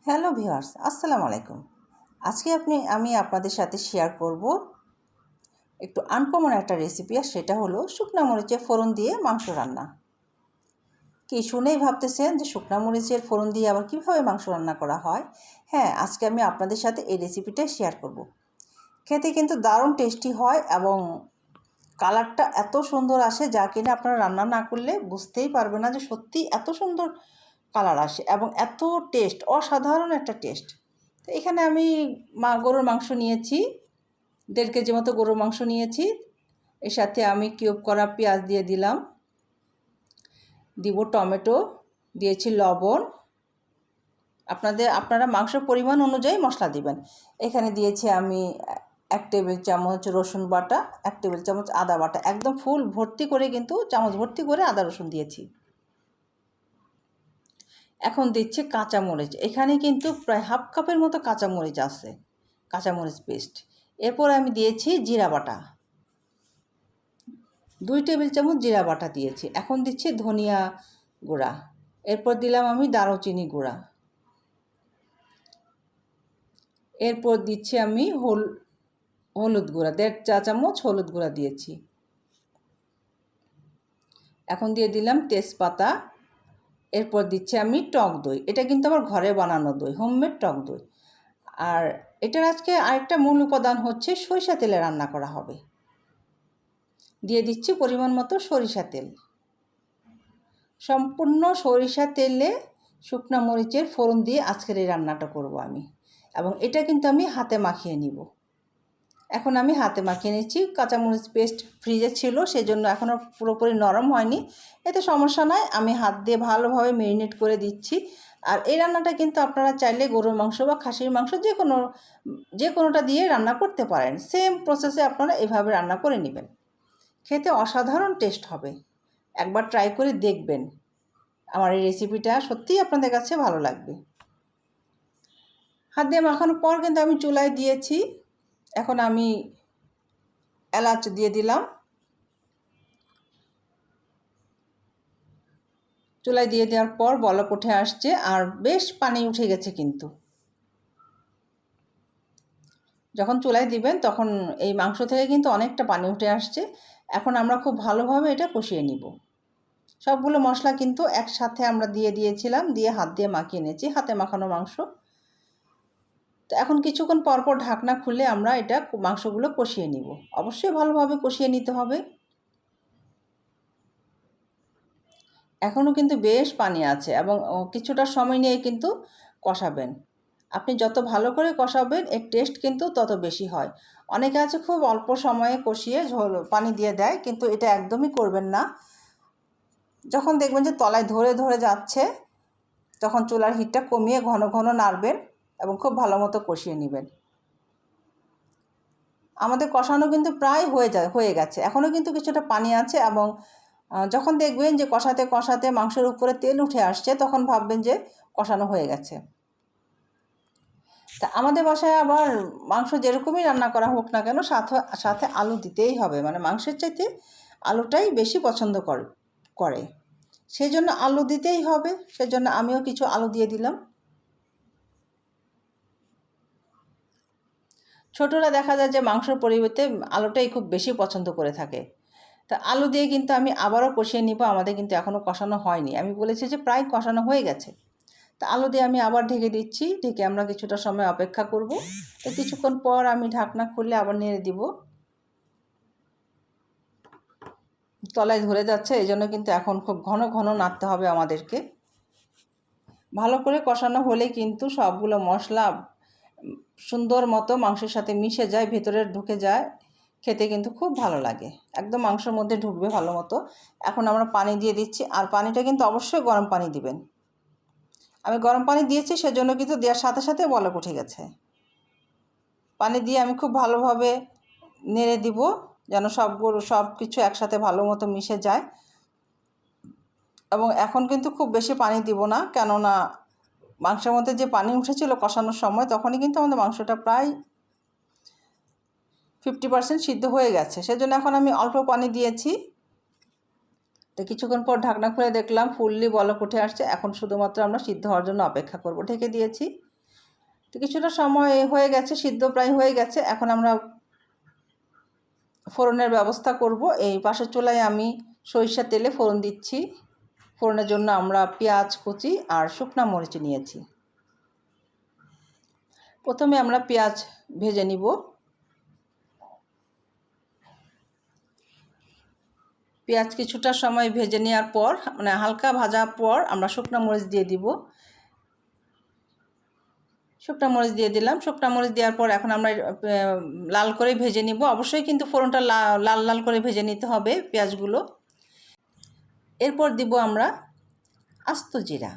Hello viewers, আসসালামু আলাইকুম। আজকে আমি আপনাদের সাথে শেয়ার করব একটু আনকমন একটা রেসিপি, আর সেটা হলো শুকনা মরিচের ফোড়ন দিয়ে মাংস রান্না। কি শুনেই ভাবতেছেন যে শুকনা মরিচের ফোড়ন দিয়ে আবার কীভাবে মাংস রান্না করা হয়? হ্যাঁ, আজকে আমি আপনাদের সাথে এই রেসিপিটা শেয়ার করব। খেতে কিন্তু দারুণ টেস্টি হয় এবং কালারটা এত সুন্দর আসে যা কিনা আপনারা রান্না না করলে বুঝতেই পারবেন না যে সত্যি এত সুন্দর কালার আসে এবং এত টেস্ট, অসাধারণ একটা টেস্ট। তো এখানে আমি গরুর মাংস নিয়েছি, 1.5 কেজি মতো গরুর মাংস নিয়েছি। এর সাথে আমি কিউব করা পেঁয়াজ দিয়ে দিলাম, দিব টমেটো, দিয়েছি লবণ। আপনারা মাংসের পরিমাণ অনুযায়ী মশলা দিবেন। এখানে দিয়েছি আমি 1 টেবিল চামচ রসুন বাটা, 1 টেবিল চামচ আদা বাটা, একদম ফুল ভর্তি করে কিন্তু চামচ ভর্তি করে আদা রসুন দিয়েছি। এখন দিচ্ছি কাঁচামরিচ, এখানে কিন্তু প্রায় হাফ কাপের মতো কাঁচামরিচ আছে, কাঁচামরিচ পেস্ট। এরপর আমি দিয়েছি জিরা বাটা, 2 টেবিল চামচ জিরা বাটা দিয়েছি। এখন দিচ্ছি ধনিয়া গুঁড়া, এরপর দিলাম আমি দারুচিনি গুঁড়া, এরপর দিচ্ছি আমি হলুদ গুঁড়া, 1.5 চা চামচ হলুদ গুঁড়া দিয়েছি। এখন দিয়ে দিলাম তেজপাতা, এরপর দিচ্ছি আমি টক দই। এটা কিন্তু আমার ঘরে বানানো দই, হোমমেড টক দই। আর এটার আজকে আরেকটা মূল উপাদান হচ্ছে সরিষা তেলে রান্না করা হবে। দিয়ে দিচ্ছি পরিমাণ মতো সরিষা তেল। সম্পূর্ণ সরিষা তেলে শুকনা মরিচের ফোড়ন দিয়ে আজকের এই রান্নাটা করব আমি, এবং এটা কিন্তু আমি হাতে মাখিয়ে নিব। এখন আমি হাতে মাখিয়ে নিচ্ছি। কাঁচামরিচ পেস্ট ফ্রিজে ছিল, সেজন্য এখনও পুরোপুরি নরম হয়নি, এতে সমস্যা নয়। আমি হাত দিয়ে ভালোভাবে ম্যারিনেট করে দিচ্ছি। আর এই রান্নাটা কিন্তু আপনারা চাইলে গরুর মাংস বা খাসির মাংস যে কোনোটা দিয়ে রান্না করতে পারেন। সেম প্রসেসে আপনারা এভাবে রান্না করে নেবেন, খেতে অসাধারণ টেস্ট হবে। একবার ট্রাই করে দেখবেন, আমার এই রেসিপিটা সত্যিই আপনাদের কাছে ভালো লাগবে। হাত দিয়ে মাখানোর পর কিন্তু আমি চুলায় দিয়েছি। এখন আমি এলাচ দিয়ে দিলাম, চুলায় দিয়ে দেওয়ার পর বলক উঠে আসছে আর বেশ পানি উঠে গেছে। কিন্তু যখন চুলায় দিবেন তখন এই মাংস থেকে কিন্তু অনেকটা পানি উঠে আসছে। এখন আমরা খুব ভালোভাবে এটা কষিয়ে নিব। সবগুলো মশলা কিন্তু একসাথে আমরা দিয়ে দিয়েছিলাম, দিয়ে হাত দিয়ে মাখিয়ে নিয়েছি, হাতে মাখানো মাংস। তো এখন কিছুক্ষণ পরপর ঢাকনা খুলে আমরা এটা মাংসগুলো কষিয়ে নিব। অবশ্যই ভালোভাবে কষিয়ে নিতে হবে। এখনও কিন্তু বেশ পানি আছে এবং কিছুটা সময় নিয়ে কিন্তু কষাবেন। আপনি যত ভালো করে কষাবেন এর টেস্ট কিন্তু তত বেশি হয়। অনেকে আছে খুব অল্প সময়ে কষিয়ে পানি দিয়ে দেয়, কিন্তু এটা একদমই করবেন না। যখন দেখবেন যে তলায় ধরে ধরে যাচ্ছে, তখন চুলার হিটটা কমিয়ে ঘন ঘন নাড়বেন এবং খুব ভালো মতো কষিয়ে নেবেন। আমাদের কষানো কিন্তু প্রায় হয়ে গেছে, এখনও কিন্তু কিছুটা পানি আছে। এবং যখন দেখবেন যে কষাতে কষাতে মাংসের উপরে তেল উঠে আসছে, তখন ভাববেন যে কষানো হয়ে গেছে। তা আমাদের বাসায় আবার মাংস যেরকমই রান্না করা হোক না কেন, সাথে আলু দিতেই হবে। মানে মাংসের চাইতে আলুটাই বেশি পছন্দ করে, সেই জন্য আলু দিতেই হবে। সেজন্য আমিও কিছু আলু দিয়ে দিলাম। ছোটরা দেখা যায় যে মাংসর পরিবর্তে আলুটাই খুব বেশি পছন্দ করে থাকে। তা আলু দিয়ে কিন্তু আমি আবারও কষিয়ে নিব। আমাদের কিন্তু এখনও কষানো হয়নি, আমি বলেছি যে প্রায় কষানো হয়ে গেছে। তা আলু দিয়ে আমি আবার ঢেকে দিচ্ছি, ঢেকে আমরা কিছুটা সময় অপেক্ষা করব। তো কিছুক্ষণ পর আমি ঢাকনা খুললে আবার নেড়ে দিব। তলায় ধরে যাচ্ছে, এই জন্য কিন্তু এখন খুব ঘন ঘন নাড়তে হবে আমাদেরকে। ভালো করে কষানো হলে কিন্তু সবগুলো মশলা সুন্দর মতো মাংসের সাথে মিশে যায়, ভেতরে ঢুকে যায়, খেতে কিন্তু খুব ভালো লাগে, একদম মাংসের মধ্যে ঢুকবে ভালো মতো। এখন আমরা পানি দিয়ে দিচ্ছি, আর পানিটা কিন্তু অবশ্যই গরম পানি দিবেন। আমি গরম পানি দিয়েছি, সেজন্য কিন্তু দেওয়ার সাথে সাথে বলক উঠে গেছে। পানি দিয়ে আমি খুব ভালোভাবে নেড়ে দিব, যেন সব কিছু একসাথে ভালো মতো মিশে যায়। এবং এখন কিন্তু খুব বেশি পানি দিব না, কেননা মাংসের মধ্যে যে পানি উঠেছিল কষানোর সময়, তখনই কিন্তু আমাদের মাংসটা প্রায় 50% সিদ্ধ হয়ে গেছে। সেজন্য এখন আমি অল্প পানি দিয়েছি। তো কিছুক্ষণ পর ঢাকনা খুলে দেখলাম ফুললি বলক উঠে আসছে। এখন শুধুমাত্র আমরা সিদ্ধ হওয়ার জন্য অপেক্ষা করব। ঢেকে দিয়েছি। তো কিছুটা সময় হয়ে গেছে, সিদ্ধ প্রায় হয়ে গেছে। এখন আমরা ফোড়নের ব্যবস্থা করব। এই পাশের চুলায় আমি সরিষার তেলে ফোড়ন দিচ্ছি। ফোড়নের জন্য আমরা পেঁয়াজ কুচি আর শুকনো মরিচ নিয়েছি। প্রথমে আমরা পেঁয়াজ ভেজে নিব। পেঁয়াজ কিছুটা সময় ভেজে নেওয়ার পর, মানে হালকা ভাজার পর আমরা শুকনো মরিচ দিয়ে দিব। শুকনো মরিচ দিয়ে দিলাম। শুকনো মরিচ দেওয়ার পর এখন আমরা লাল করে ভেজে নিব। অবশ্যই কিন্তু ফোড়নটা লাল লাল করে ভেজে নিতে হবে পেঁয়াজগুলো। এরপর দিব আমরা আস্ত জিরা।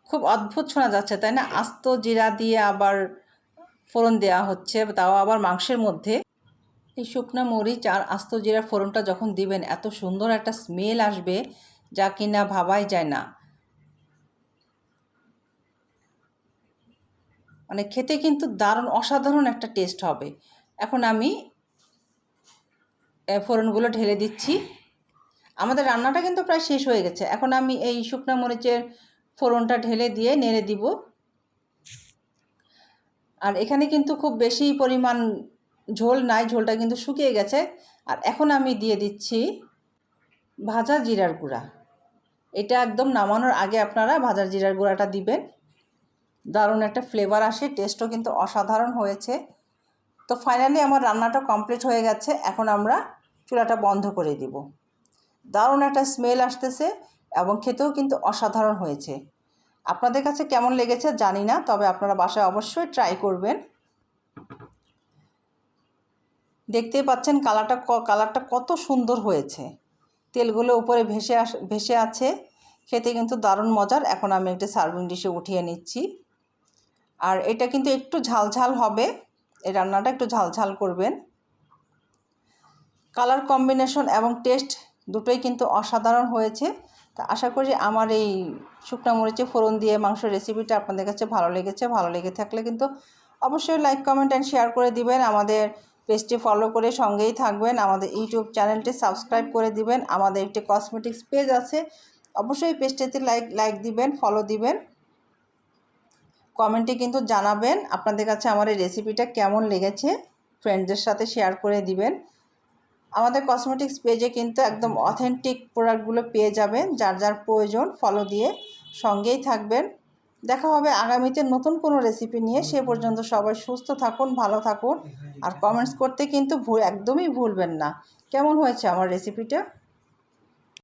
খুব অদ্ভুত শোনা যাচ্ছে, তাই না? আস্ত জিরা দিয়ে আবার ফোড়ন দেওয়া হচ্ছে, তাও আবার মাংসের মধ্যে। এই শুকনো মরিচ আর আস্ত জিরা ফোড়নটা যখন দিবেন, এত সুন্দর একটা স্মেল আসবে যা কিনা ভাবাই যায় না। মানে খেতে কিন্তু দারুণ অসাধারণ একটা টেস্ট হবে। এখন আমি ফোড়নগুলো ঢেলে দিচ্ছি। আমাদের রান্নাটা কিন্তু প্রায় শেষ হয়ে গেছে। এখন আমি এই শুকনো মরিচের ফোড়নটা ঢেলে দিয়ে নেড়ে দিব। আর এখানে কিন্তু খুব বেশি পরিমাণ ঝোল নাই, ঝোলটা কিন্তু শুকিয়ে গেছে। আর এখন আমি দিয়ে দিচ্ছি ভাজা জিরার গুঁড়া। এটা একদম নামানোর আগে আপনারা ভাজা জিরার গুঁড়াটা দিবেন। দারুণ একটা ফ্লেভার আসে, টেস্টও কিন্তু অসাধারণ হয়েছে। তো ফাইনালি আমার রান্নাটা কমপ্লিট হয়ে গেছে। এখন আমরা চুলাটা বন্ধ করে দিব। দারুণ একটা স্মেল আসতেছে এবং খেতেও কিন্তু অসাধারণ হয়েছে। আপনাদের কাছে কেমন লেগেছে জানি না, তবে আপনারা বাসায় অবশ্যই ট্রাই করবেন। দেখতেই পাচ্ছেন কালারটা কত সুন্দর হয়েছে। তেলগুলো উপরে ভেসে আছে। খেতে কিন্তু দারুণ মজার। এখন আমি একটা সার্ভিং ডিশে উঠিয়ে নিচ্ছি। আর এটা কিন্তু একটু ঝালঝাল হবে, এই রান্নাটা একটু ঝালঝাল করবেন। কালার কম্বিনেশন এবং টেস্ট দুটোই কিন্তু অসাধারণ হয়েছে। তা আশা করি আমার এই শুকনো মরিচে ফোড়ন দিয়ে মাংসের রেসিপিটা আপনাদের কাছে ভালো লেগেছে। ভালো লেগে থাকলে কিন্তু অবশ্যই লাইক, কমেন্ট অ্যান্ড শেয়ার করে দিবেন। আমাদের পেজটি ফলো করে সঙ্গেই থাকবেন। আমাদের ইউটিউব চ্যানেলটি সাবস্ক্রাইব করে দিবেন। আমাদের একটি কসমেটিক্স পেজ আছে, অবশ্যই পেজটিতে লাইক দিবেন, ফলো দিবেন। কমেন্টে কিন্তু জানাবেন আপনাদের কাছে আমার এই রেসিপিটা কেমন লেগেছে। ফ্রেন্ডদের সাথে শেয়ার করে দিবেন। আমাদের কসমেটিক্স পেজে কিন্তু একদম অথেন্টিক প্রোডাক্টগুলো পেয়ে যাবেন। যার যার প্রয়োজন ফলো দিয়ে সঙ্গেই থাকবেন। দেখা হবে আগামীতে নতুন কোনো রেসিপি নিয়ে। সে পর্যন্ত সবাই সুস্থ থাকুন, ভালো থাকুন। আর কমেন্টস করতে কিন্তু একদমই ভুলবেন না কেমন হয়েছে আমার রেসিপিটা।